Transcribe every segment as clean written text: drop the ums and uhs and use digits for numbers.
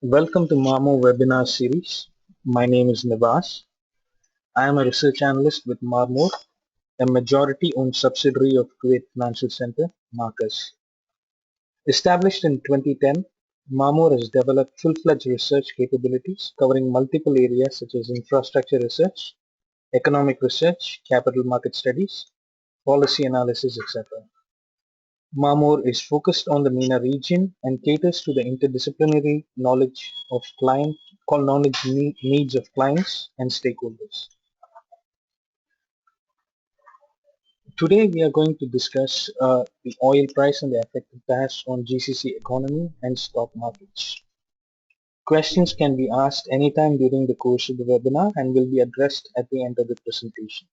Welcome to Marmore webinar series. My name is Nivas. I am a research analyst with Marmore, a majority-owned subsidiary of Kuwait Financial Center, Marcus. Established in 2010, Marmore has developed full-fledged research capabilities covering multiple areas such as infrastructure research, economic research, capital market studies, policy analysis, etc. Marmore is focused on the Mena region and caters to the interdisciplinary knowledge needs of clients and stakeholders. Today we are going to discuss the oil price and the effect it has on GCC economy and stock markets. Questions can be asked anytime during the course of the webinar and will be addressed at the end of the presentation.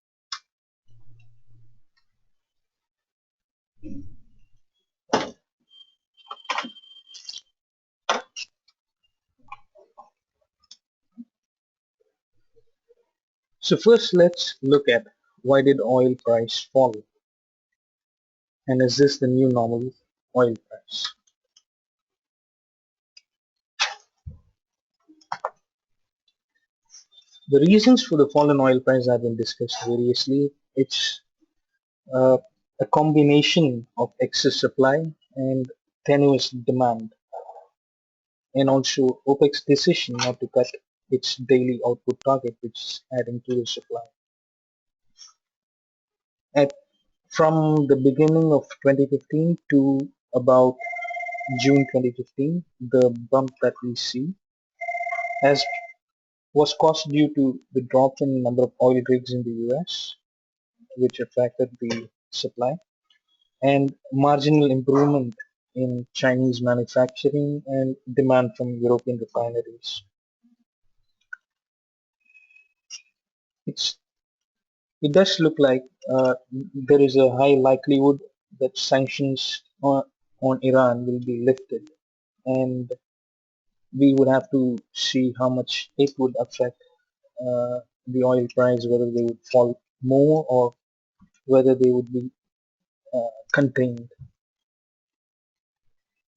So first let's look at why did oil price fall, and is this the new normal oil price? The reasons for the fall in oil price have been discussed variously. It's uh, a combination of excess supply and tenuous demand, and also OPEC's decision not to cut its daily output target, which is adding to the supply. At, from the beginning of 2015 to about June 2015, the bump that we see as was caused due to the drop in number of oil rigs in the US, which affected the supply, and marginal improvement in Chinese manufacturing and demand from European refineries. It's, it does look like there is a high likelihood that sanctions on Iran will be lifted, and we would have to see how much it would affect the oil price, whether they would fall more or whether they would be contained.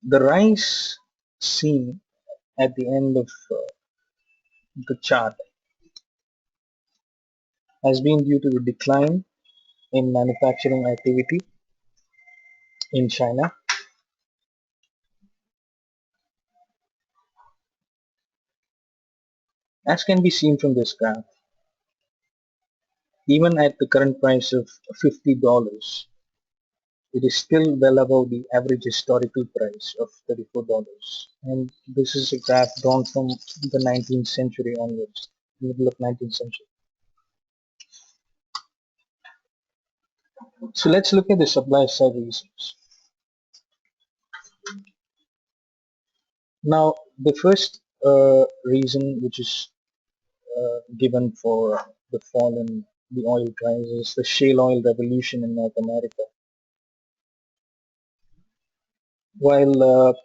The rise seen at the end of the chart has been due to the decline in manufacturing activity in China. As can be seen from this graph, even at the current price of $50, it is still well above the average historical price of $34. And this is a graph drawn from the 19th century onwards, middle of 19th century. So let's look at the supply side reasons. Now, the first reason which is given for the fall in the oil price is the shale oil revolution in North America. While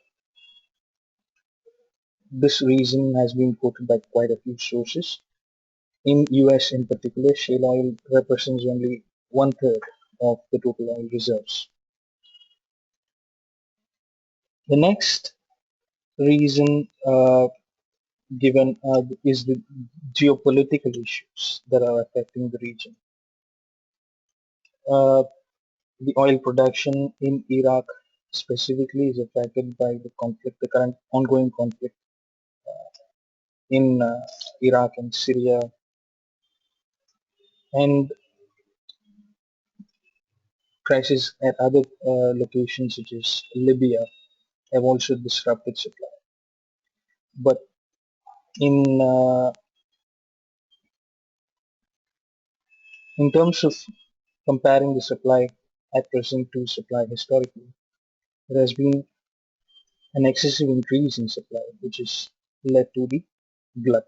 this reason has been quoted by quite a few sources, in US in particular, shale oil represents only one-third of the total oil reserves. The next reason given is the geopolitical issues that are affecting the region. Uh, the oil production in Iraq specifically is affected by the conflict, the current ongoing conflict in Iraq and Syria, and crises at other locations such as Libya have also disrupted supply. But in in terms of comparing the supply at present to supply historically, there has been an excessive increase in supply, which has led to the glut.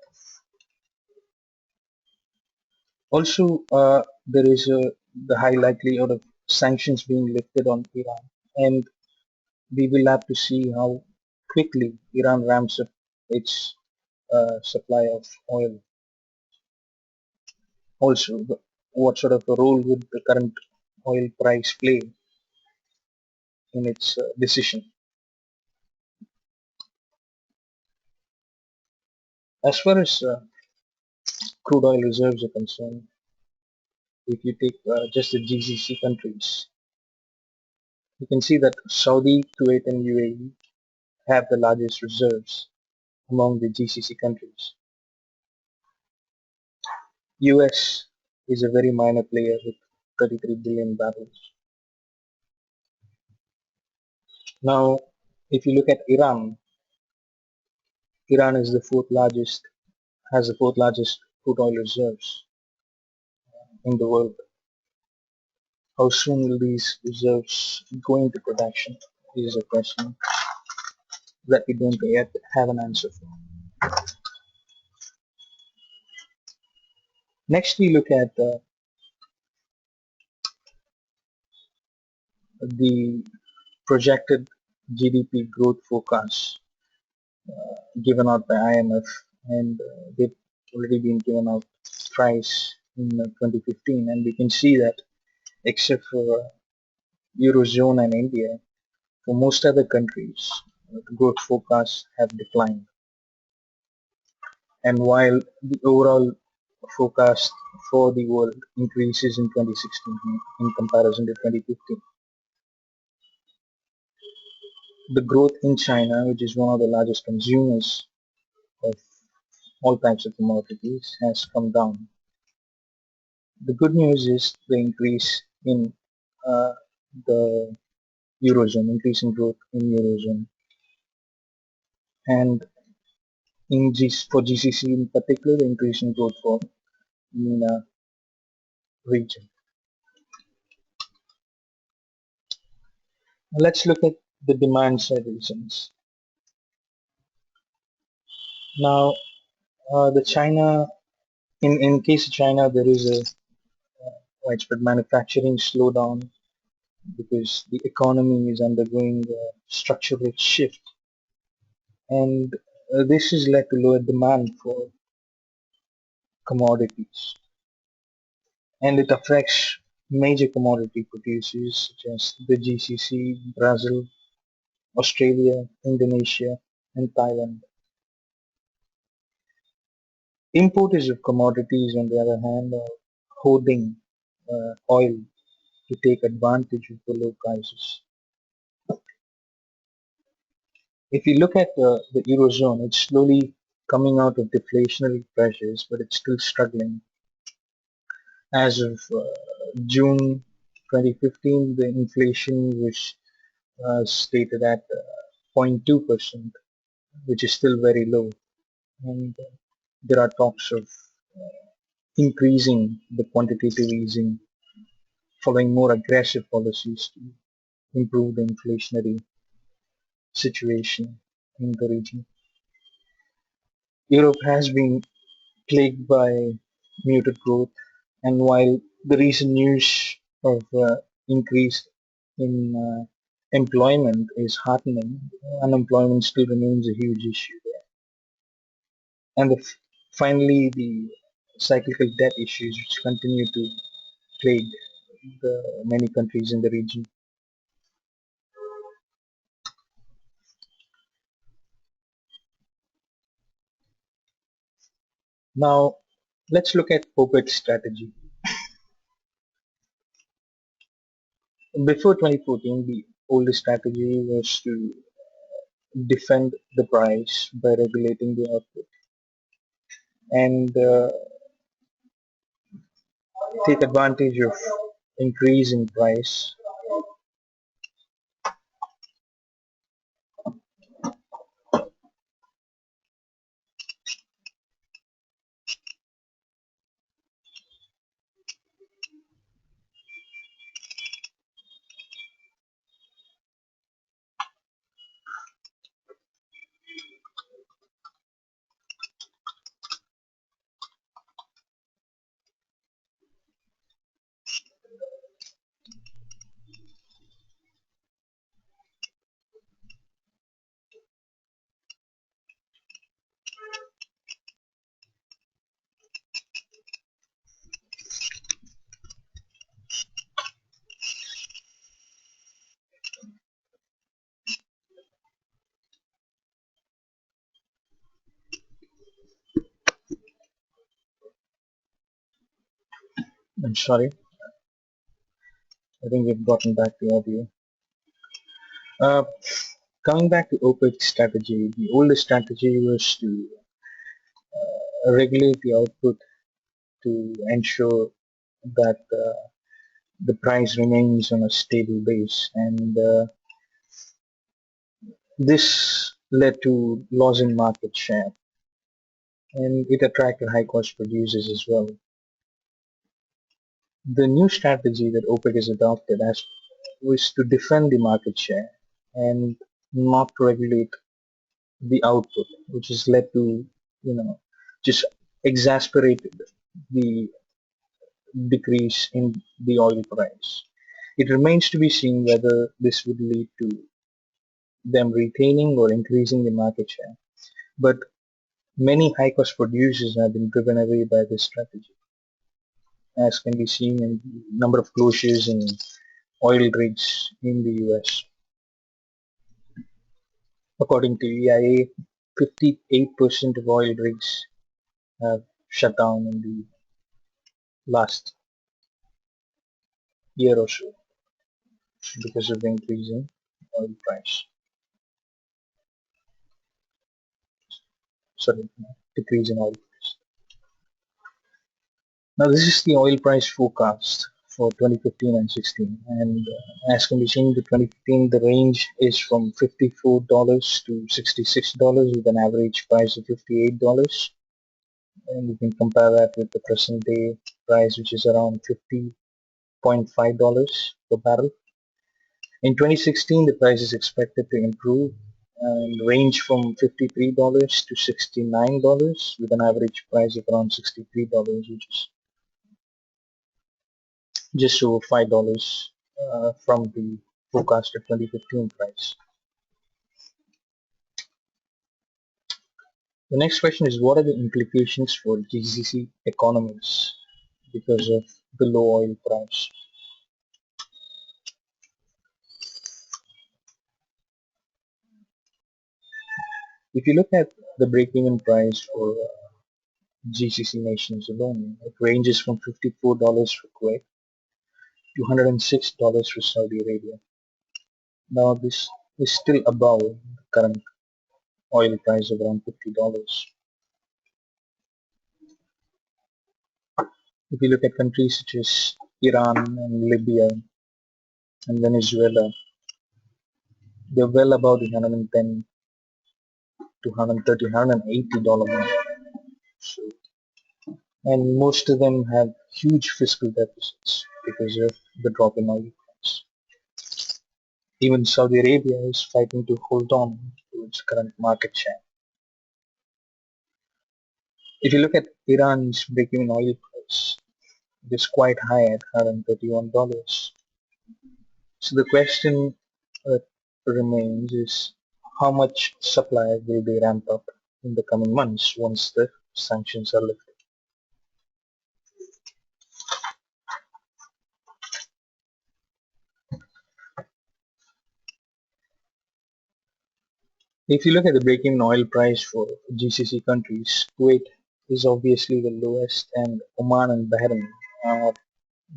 Also, there is the high likelihood of sanctions being lifted on Iran, and we will have to see how quickly Iran ramps up its supply of oil. Also, what sort of a role would the current oil price play in its decision? As far as crude oil reserves are concerned, if you take just the GCC countries, you can see that Saudi, Kuwait, and UAE have the largest reserves among the GCC countries. US is a very minor player with 33 billion barrels. Now, if you look at Iran, Iran is the fourth largest, has the fourth largest crude oil reserves in the world. How soon will these reserves go into production is a question that we don't yet have an answer for. Next, we look at the projected GDP growth forecast given out by IMF, and they've already been given out thrice in 2015, and we can see that except for Eurozone and India, for most other countries, the growth forecasts have declined. And while the overall forecast for the world increases in 2016 in comparison to 2015, the growth in China, which is one of the largest consumers of all types of commodities, has come down. The good news is the increase in uh, the Eurozone, increase in growth in Eurozone, and for GCC in particular, the increase in growth for MENA region. Let's look at the demand side reasons. Now, the China, in case of China, there is a widespread manufacturing slowdown because the economy is undergoing a structural shift, and this has led to lower demand for commodities, and it affects major commodity producers such as the GCC, Brazil, Australia, Indonesia, and Thailand. Importers of commodities, on the other hand, are hoarding oil to take advantage of the low prices. If you look at the Eurozone, it's slowly coming out of deflationary pressures, but it's still struggling. As of June 2015, the inflation was stated at 0.2%, which is still very low. And there are talks of increasing the quantitative easing, following more aggressive policies to improve the inflationary situation in the region. Europe has been plagued by muted growth, and while the recent news of increase in employment is heartening, unemployment still remains a huge issue there. And finally, the cyclical debt issues which continue to plague the many countries in the region. Now, let's look at Opaque's strategy. Before 2014, the oldest strategy was to defend the price by regulating the output and take advantage of increase in price I'm sorry, I think we've gotten back the audio. Uh, Coming back to OPEC strategy, the oldest strategy was to regulate the output to ensure that the price remains on a stable base, and this led to loss in market share, and it attracted high-cost producers as well. The new strategy that OPEC has adopted as was to defend the market share and not regulate the output, which has led to, just exasperated the decrease in the oil price. It remains to be seen whether this would lead to them retaining or increasing the market share. But many high-cost producers have been driven away by this strategy, as can be seen in the number of closures in oil rigs in the US. According to EIA, 58% of oil rigs have shut down in the last year or so because of the increase in oil price. Sorry, decrease in oil price. Now this is the oil price forecast for 2015 and 16, and as can be seen, the 2015 the range is from $54 to $66 with an average price of $58, and you can compare that with the present day price, which is around $50.5 per barrel. In 2016, the price is expected to improve and range from $53 to $69 with an average price of around $63, which is just over $5 from the forecasted 2015 price. The next question is, what are the implications for GCC economies because of the low oil price? If you look at the break-even price for GCC nations alone, it ranges from $54 for Kuwait to $106 for Saudi Arabia. Now this is still above the current oil price of around $50. If you look at countries such as Iran and Libya and Venezuela, they're well above the 110 to 130, $180 mark. So, and most of them have huge fiscal deficits because of the drop in oil price. Even Saudi Arabia is fighting to hold on to its current market share. If you look at Iran's break-even oil price, it is quite high at $131. So the question that remains is, how much supply will they ramp up in the coming months once the sanctions are lifted? If you look at the break-even oil price for GCC countries, Kuwait is obviously the lowest and Oman and Bahrain are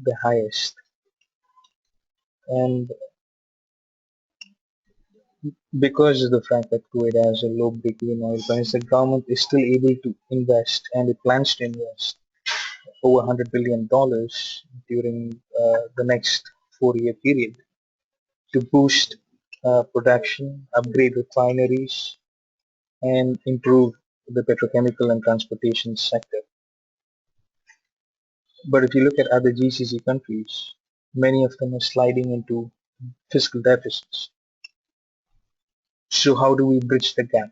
the highest. And because of the fact that Kuwait has a low break-even oil price, the government is still able to invest, and it plans to invest over $100 billion during the next 4-year period to boost production, upgrade refineries, and improve the petrochemical and transportation sector. But if you look at other GCC countries, many of them are sliding into fiscal deficits. So how do we bridge the gap?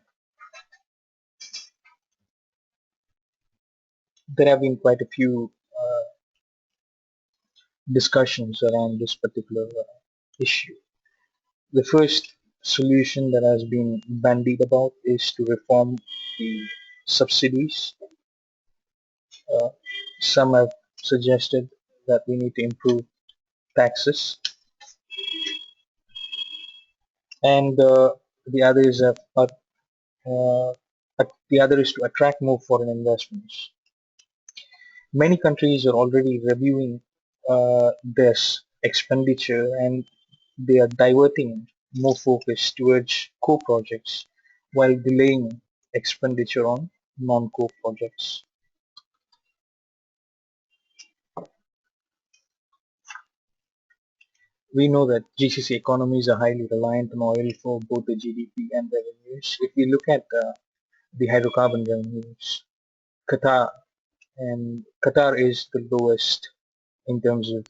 There have been quite a few discussions around this particular issue. The first solution that has been bandied about is to reform the subsidies. Uh, some have suggested that we need to improve taxes, and the others uh, the other is to attract more foreign investments. Many countries are already reviewing this expenditure, and they are diverting more focus towards core projects while delaying expenditure on non-core projects. We know that GCC economies are highly reliant on oil for both the GDP and revenues. If we look at the hydrocarbon revenues, Qatar Qatar is the lowest in terms of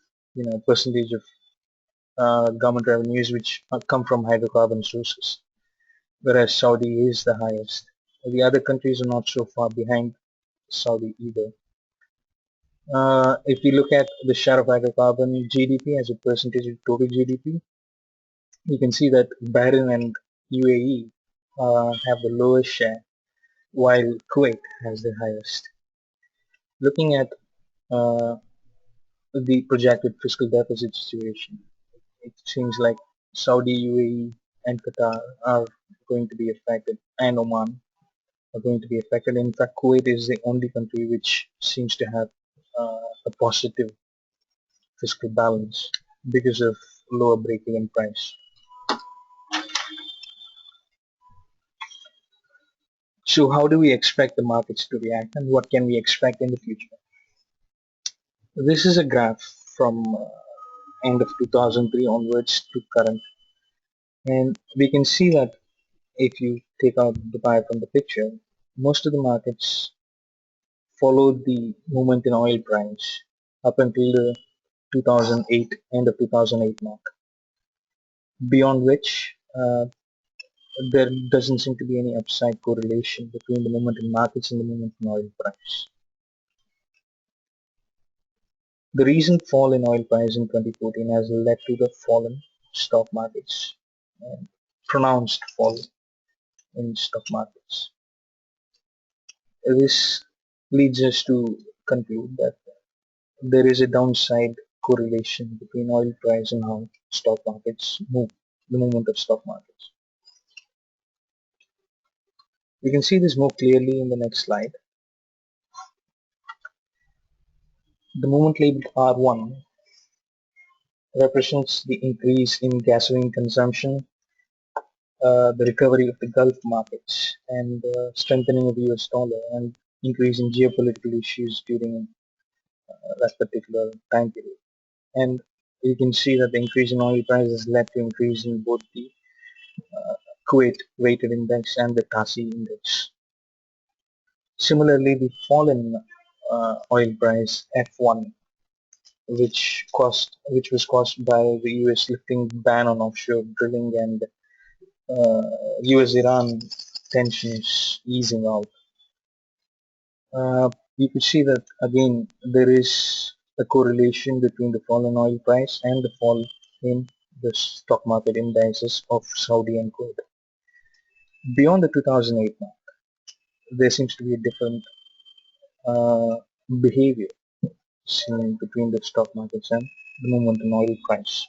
percentage of government revenues which come from hydrocarbon sources, whereas Saudi is the highest. The other countries are not so far behind Saudi either. If we look at the share of hydrocarbon GDP as a percentage of total GDP, you can see that Bahrain and UAE have the lowest share, while Kuwait has the highest. Looking at uh, the projected fiscal deficit situation, it seems like Saudi, UAE, and Qatar are going to be affected, and Oman are going to be affected. In fact, Kuwait is the only country which seems to have a positive fiscal balance because of lower break-even price. So how do we expect the markets to react, and what can we expect in the future? This is a graph from end of 2003 onwards to current, and we can see that if you take out the pie from the picture, most of the markets followed the movement in oil price up until the 2008 end of 2008 mark, beyond which there doesn't seem to be any upside correlation between the movement in markets and the movement in oil price. The recent fall in oil price in 2014 has led to the fall in stock markets, and pronounced fall in stock markets. This leads us to conclude that there is a downside correlation between oil price and how stock markets move, the movement of stock markets. We can see this more clearly in the next slide. The movement labeled R1 represents the increase in gasoline consumption, the recovery of the Gulf markets, and strengthening of US dollar, and increase in geopolitical issues during that particular time period. And you can see that the increase in oil prices led to increase in both the Kuwait weighted index and the TASI index. Similarly, the fall in oil price F1, which was caused by the US lifting ban on offshore drilling and US-Iran tensions easing out. You could see that again there is a correlation between the fall in oil price and the fall in the stock market indices of Saudi and Kuwait. Beyond the 2008 mark, there seems to be a different uh, behavior seen between the stock markets and the movement in oil price.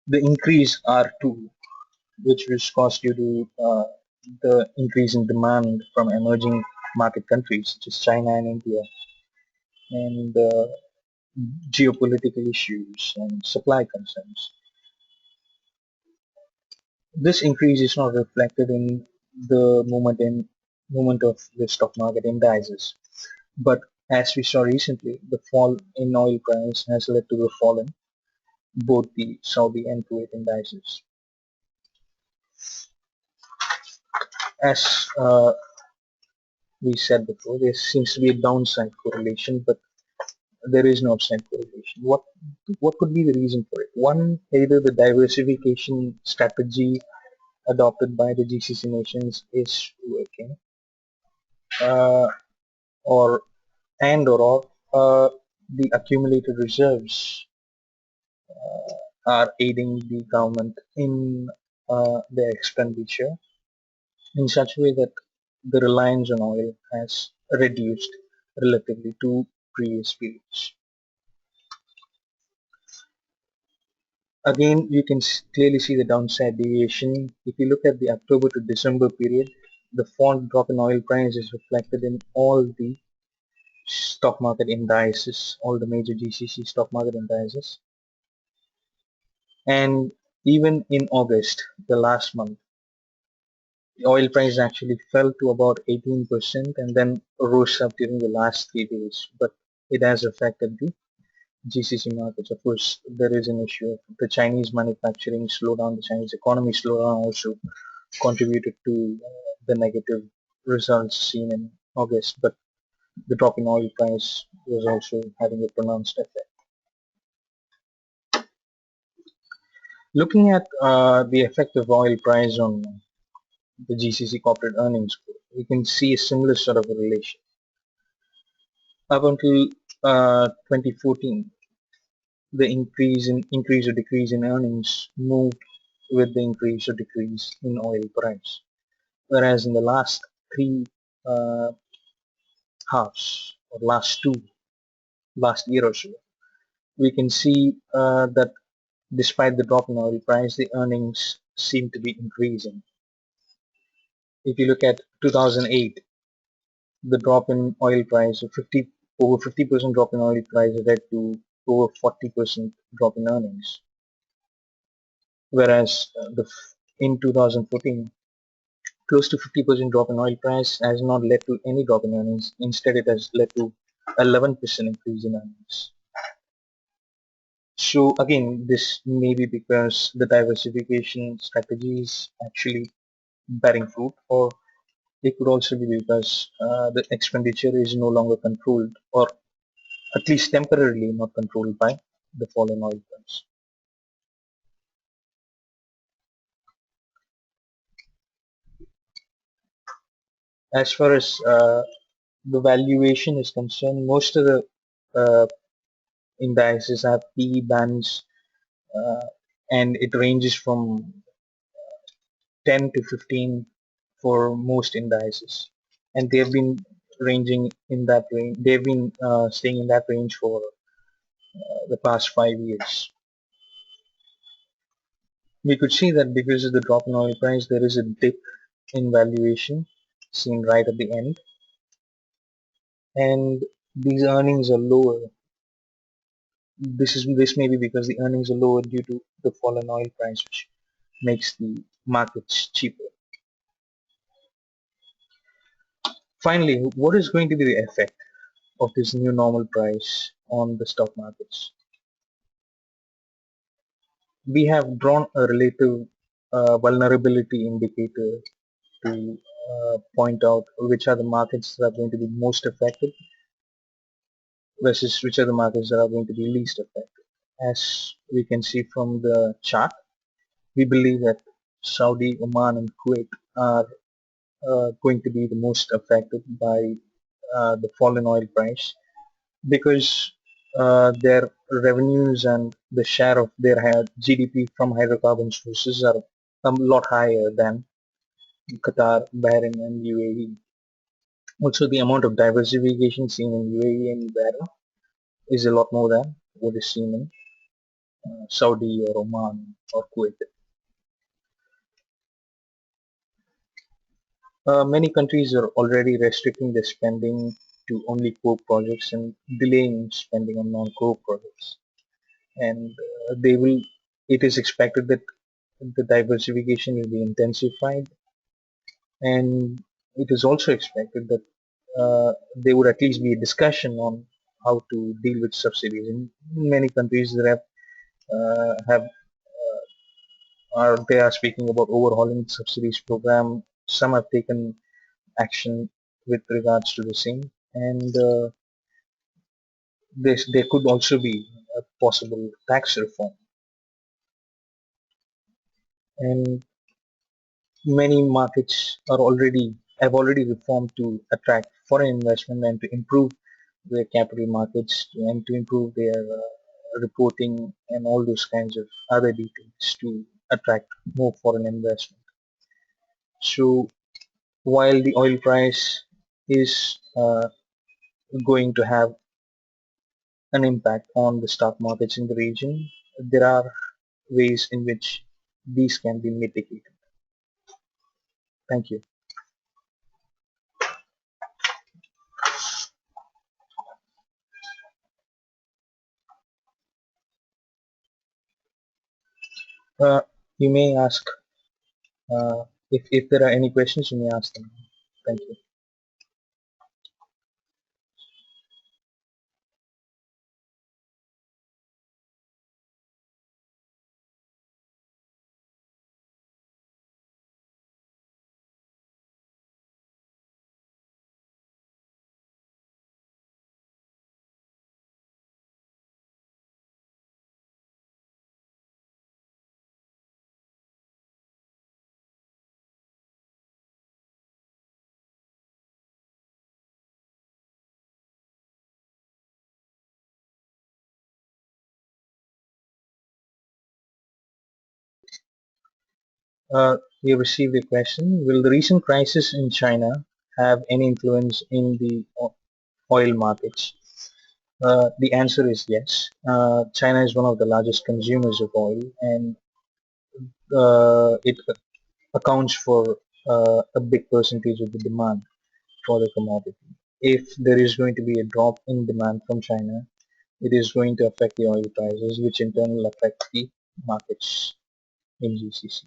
The increase R2, which was caused due to the increase in demand from emerging market countries such as China and India, and geopolitical issues and supply concerns. This increase is not reflected in the movement of the stock market indices, but as we saw recently, the fall in oil price has led to the fall in both the Saudi and Kuwait indices. As we said before, there seems to be a downside correlation, but there is no upside correlation. What could be the reason for it? One, either the diversification strategy adopted by the GCC nations is working, uh, or the accumulated reserves are aiding the government in their expenditure in such a way that the reliance on oil has reduced relatively to previous periods. Again, you can clearly see the downside deviation. If you look at the October to December period, the fall drop in oil price is reflected in all the stock market indices, all the major GCC stock market indices. And even in August, the last month, the oil price actually fell to about 18% and then rose up during the last 3 days. But it has affected the GCC markets. Of course, there is an issue of the Chinese manufacturing slowdown, the Chinese economy slowdown also contributed to the negative results seen in August. But the drop in oil price was also having a pronounced effect. Looking at the effect of oil price on the GCC corporate earnings, we can see a similar sort of a relation. Up until 2014, the increase or decrease in earnings moved with the increase or decrease in oil price. Whereas in the last three uh, halves or last year or so, we can see that despite the drop in oil price, the earnings seem to be increasing. If you look at 2008, the drop in oil price, over 50% drop in oil price led to over 40% drop in earnings. Whereas in 2014, close to 50% drop in oil price has not led to any drop in earnings. Instead, it has led to 11% increase in earnings. So again, this may be because the diversification strategy is actually bearing fruit, or it could also be because the expenditure is no longer controlled, or at least temporarily not controlled by the fall in oil price. As far as the valuation is concerned, most of the uh, indices have PE bands, uh, and it ranges from 10 to 15 for most indices, and they've been ranging in that range. They've been staying in that range for the past 5 years. We could see that because of the drop in oil price, there is a dip in valuation seen right at the end, and these earnings are lower. This may be because the earnings are lower due to the fall in oil price, which makes the markets cheaper. Finally, what is going to be the effect of this new normal price on the stock markets? We have drawn a relative vulnerability indicator to point out which are the markets that are going to be most affected versus which are the markets that are going to be least affected. As we can see from the chart, we believe that Saudi, Oman, and Kuwait are going to be the most affected by the fall in oil price because their revenues and the share of their GDP from hydrocarbon sources are a lot higher than Qatar, Bahrain, and UAE. Also, the amount of diversification seen in UAE and Bahrain is a lot more than what is seen in Saudi or Oman or Kuwait. Many countries are already restricting their spending to only core projects and delaying spending on non-core projects. And they will. It is expected that the diversification will be intensified, and it is also expected that there would at least be a discussion on how to deal with subsidies. In many countries, there have are they are speaking about overhauling subsidies program. Some have taken action with regards to the same, and there could also be a possible tax reform. And many markets have already reformed to attract foreign investment and to improve their capital markets and to improve their reporting and all those kinds of other details to attract more foreign investment. So while the oil price is going to have an impact on the stock markets in the region, there are ways in which these can be mitigated. Thank you. Uh, you may ask if there are any questions. You may ask them. Thank you. We received a question. Will the recent crisis in China have any influence in the oil markets? The answer is yes. China is one of the largest consumers of oil, and it accounts for a big percentage of the demand for the commodity. If there is going to be a drop in demand from China, it is going to affect the oil prices, which in turn will affect the markets in GCC.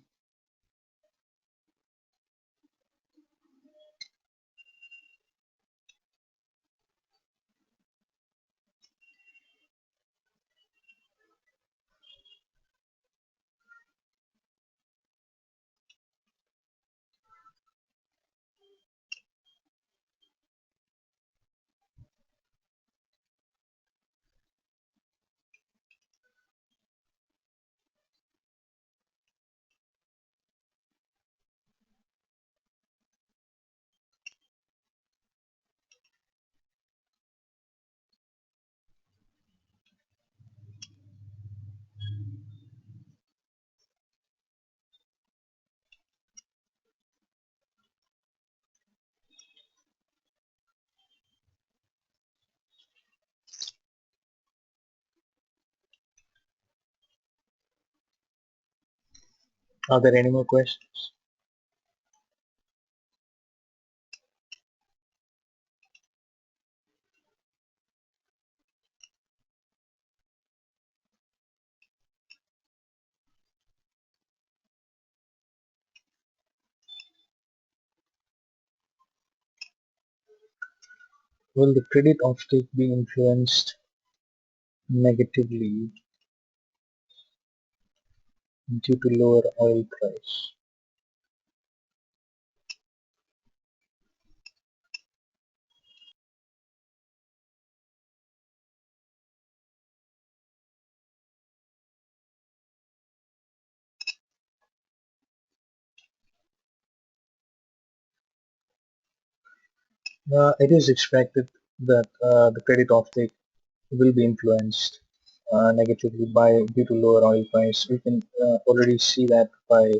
Are there any more questions? Will the credit offtake be influenced negatively due to lower oil price? It is expected that the credit offtake will be influenced negatively by due to lower oil price. We can already see that by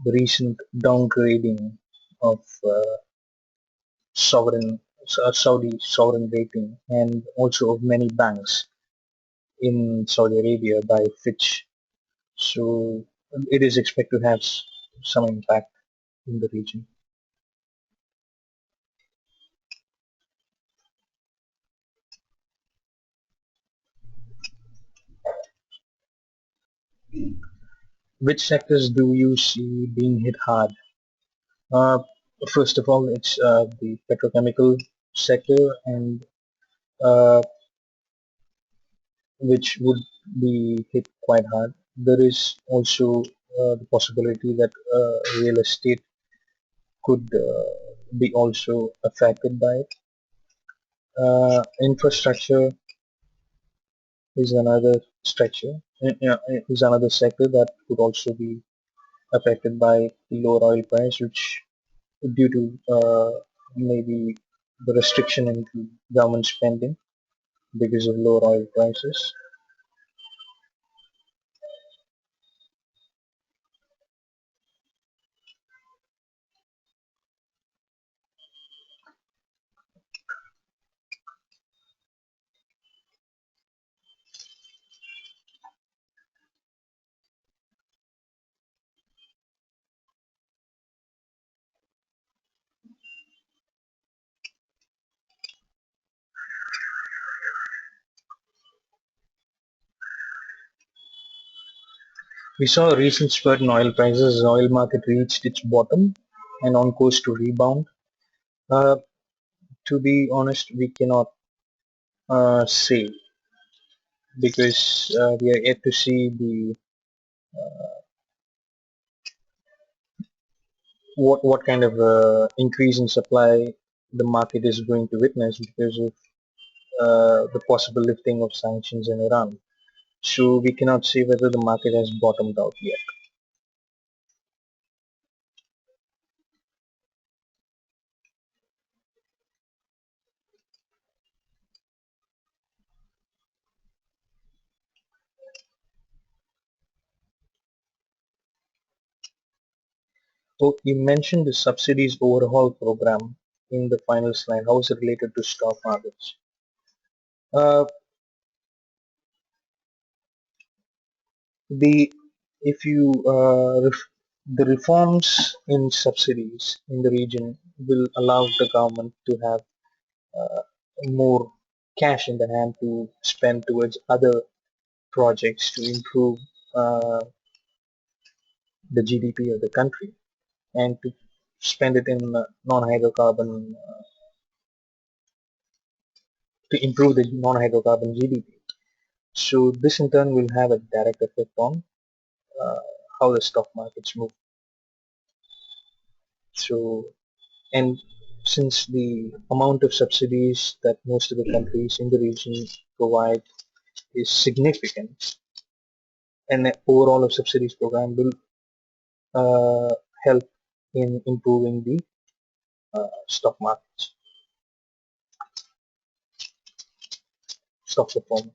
the recent downgrading of sovereign Saudi sovereign rating and also of many banks in Saudi Arabia by Fitch. So it is expected to have some impact in the region. Which sectors do you see being hit hard? Uh, First of all, it's the petrochemical sector, and uh, which would be hit quite hard. There is also the possibility that real estate could be also affected by it. Infrastructure is another structure, is another sector that could also be affected by lower oil price, which due to maybe the restriction in the government spending because of lower oil prices. We saw a recent spurt in oil prices as oil market reached its bottom and on course to rebound. Uh, to be honest, we cannot say because we are yet to see the what kind of increase in supply the market is going to witness because of the possible lifting of sanctions in Iran. So we cannot say whether the market has bottomed out yet. So you mentioned the subsidies overhaul program in the final slide. How is it related to stock markets? Uh, the if you the reforms in subsidies in the region will allow the government to have uh, more cash in the hand to spend towards other projects to improve the GDP of the country and to spend it in non-hydrocarbon to improve the non-hydrocarbon GDP. So this in turn will have a direct effect on uh, how the stock markets move. So and since the amount of subsidies that most of the countries in the region provide is significant, and the overall of subsidies program will help in improving the stock markets, stock performance.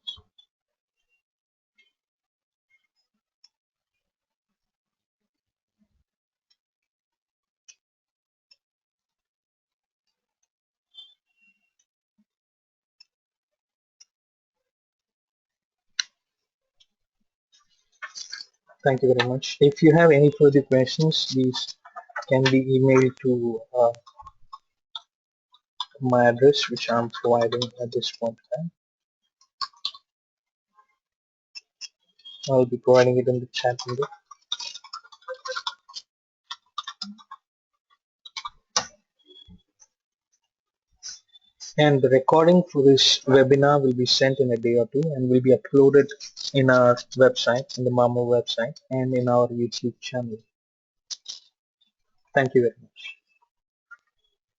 Thank you very much. If you have any further questions, these can be emailed to my address, which I'm providing at this point in time. I'll be providing it in the chat window. And the recording for this webinar will be sent in a day or two and will be uploaded in our website, in the Marmore website, and in our YouTube channel. Thank you very much.